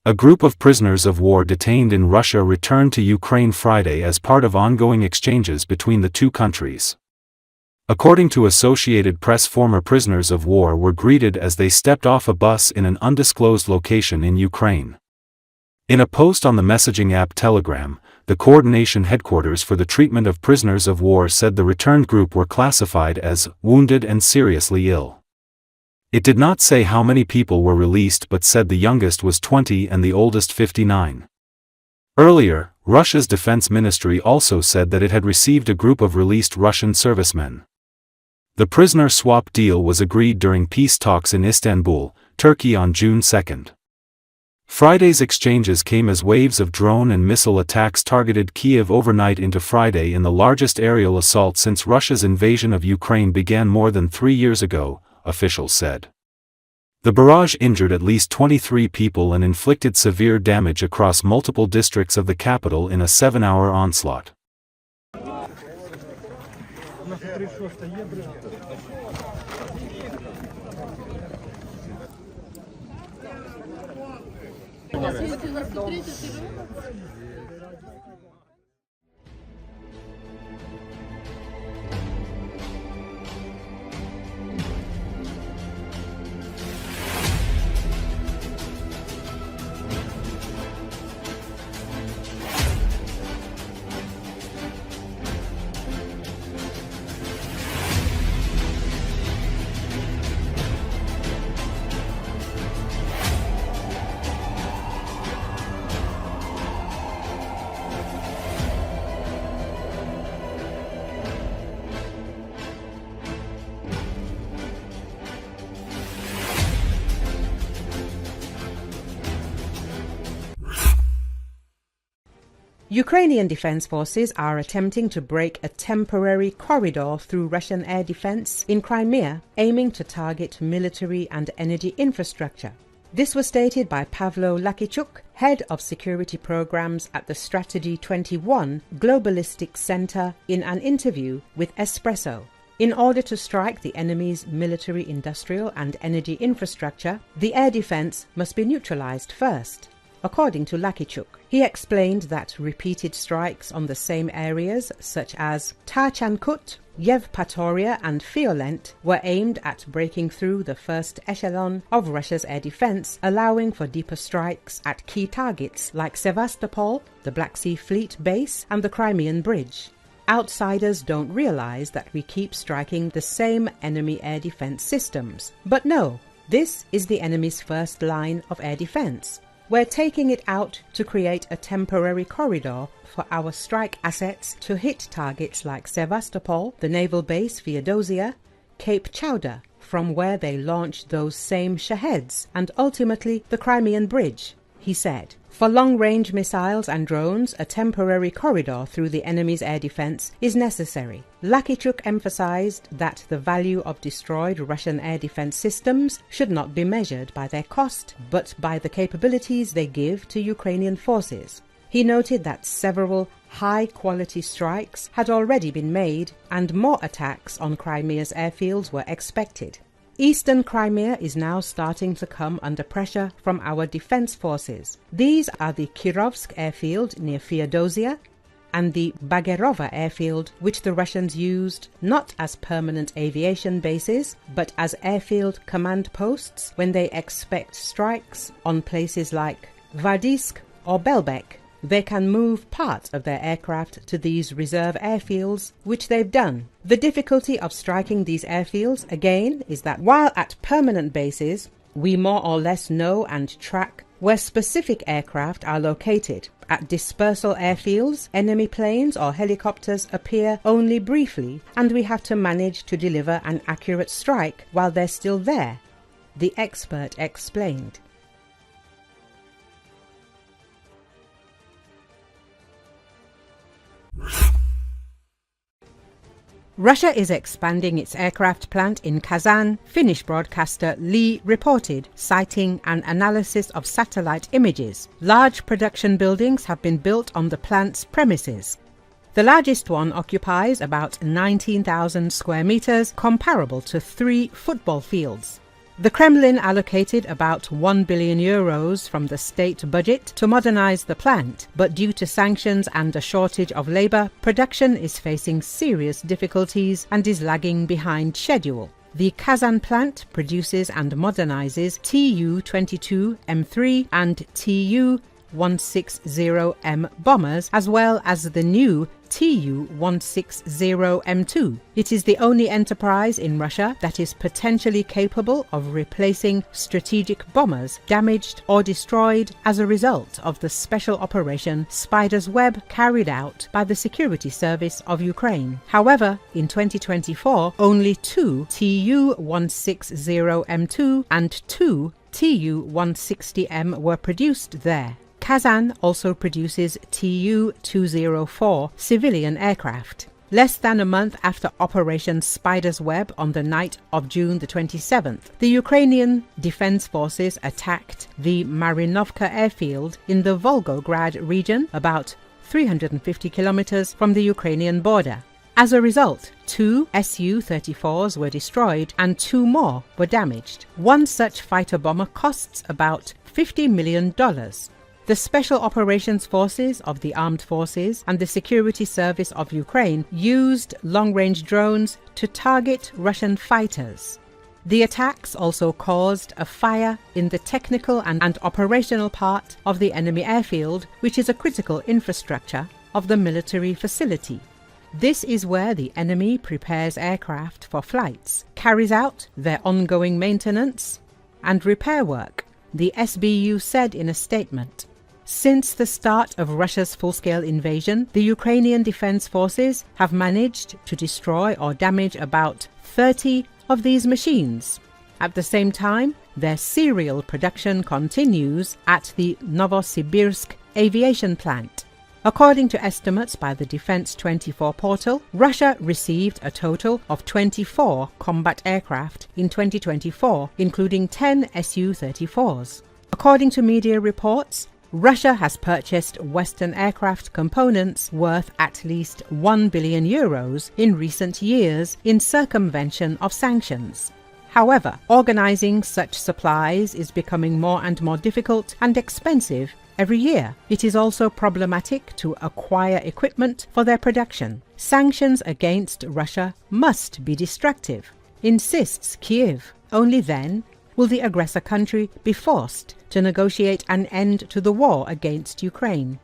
A group of prisoners of war detained in Russia returned to Ukraine Friday as part of ongoing exchanges between the two countries. According to Associated Press, former prisoners of war were greeted as they stepped off a bus in an undisclosed location in Ukraine. In a post on the messaging app Telegram, the coordination headquarters for the treatment of prisoners of war said the returned group were classified as wounded and seriously ill. It did not say how many people were released but said the youngest was 20 and the oldest 59. Earlier, Russia's defense ministry also said that it had received a group of released Russian servicemen. The prisoner swap deal was agreed during peace talks in Istanbul, Turkey on June 2. Friday's exchanges came as waves of drone and missile attacks targeted Kiev overnight into Friday in the largest aerial assault since Russia's invasion of Ukraine began more than 3 years ago, officials said. The barrage injured at least 23 people and inflicted severe damage across multiple districts of the capital in a 7-hour onslaught. Ukrainian defense forces are attempting to break a temporary corridor through Russian air defense in Crimea, aiming to target military and energy infrastructure. This was stated by Pavlo Lakichuk, head of security programs at the Strategy 21 Globalistic Center, in an interview with Espresso. In order to strike the enemy's military, industrial and energy infrastructure, the air defense must be neutralized first. According to Lakichuk, he explained that repeated strikes on the same areas such as Tarchankut, Yevpatoria and Fiolent were aimed at breaking through the first echelon of Russia's air defense, allowing for deeper strikes at key targets like Sevastopol, the Black Sea Fleet base and the Crimean Bridge. Outsiders don't realize that we keep striking the same enemy air defense systems. But no, this is the enemy's first line of air defense. We're taking it out to create a temporary corridor for our strike assets to hit targets like Sevastopol, the naval base Feodosia, Cape Chowder, from where they launched those same Shaheds, and ultimately the Crimean Bridge, he said. For long-range missiles and drones, a temporary corridor through the enemy's air defense is necessary. Lakichuk emphasized that the value of destroyed Russian air defense systems should not be measured by their cost, but by the capabilities they give to Ukrainian forces. He noted that several high-quality strikes had already been made and more attacks on Crimea's airfields were expected. Eastern Crimea is now starting to come under pressure from our defense forces. These are the Kirovsk airfield near Feodosia and the Bagerova airfield, which the Russians used not as permanent aviation bases, but as airfield command posts when they expect strikes on places like Vardisk or Belbek. They can move parts of their aircraft to these reserve airfields, which they've done. The difficulty of striking these airfields, again, is that while at permanent bases, we more or less know and track where specific aircraft are located. At dispersal airfields, enemy planes or helicopters appear only briefly, and we have to manage to deliver an accurate strike while they're still there, the expert explained. Russia is expanding its aircraft plant in Kazan, Finnish broadcaster Lee reported, citing an analysis of satellite images. Large production buildings have been built on the plant's premises. The largest one occupies about 19,000 square meters, comparable to 3 football fields. The Kremlin allocated about €1 billion from the state budget to modernize the plant, but due to sanctions and a shortage of labor, production is facing serious difficulties and is lagging behind schedule. The Kazan plant produces and modernizes Tu-22M3 and Tu-160M bombers, as well as the new Tu-160M2. It is the only enterprise in Russia that is potentially capable of replacing strategic bombers damaged or destroyed as a result of the special operation Spider's Web carried out by the Security Service of Ukraine. However, in 2024, only 2 Tu-160M2 and 2 Tu-160M were produced there. Kazan also produces Tu-204 civilian aircraft. Less than a month after Operation Spider's Web on the night of June the 27th, the Ukrainian Defense Forces attacked the Marinovka airfield in the Volgograd region, about 350 kilometers from the Ukrainian border. As a result, 2 Su-34s were destroyed and 2 more were damaged. One such fighter bomber costs about $50 million. The Special Operations Forces of the Armed Forces and the Security Service of Ukraine used long-range drones to target Russian fighters. The attacks also caused a fire in the technical and operational part of the enemy airfield, which is a critical infrastructure of the military facility. This is where the enemy prepares aircraft for flights, carries out their ongoing maintenance and repair work, the SBU said in a statement. Since the start of Russia's full-scale invasion, the Ukrainian Defense Forces have managed to destroy or damage about 30 of these machines. At the same time, their serial production continues at the Novosibirsk aviation plant. According to estimates by the Defense 24 portal, Russia received a total of 24 combat aircraft in 2024, including 10 Su-34s. According to media reports, Russia has purchased Western aircraft components worth at least €1 billion in recent years in circumvention of sanctions. However, organizing such supplies is becoming more and more difficult and expensive every year. It is also problematic to acquire equipment for their production. Sanctions against Russia must be destructive, insists Kiev. Only then will the aggressor country be forced to negotiate an end to the war against Ukraine.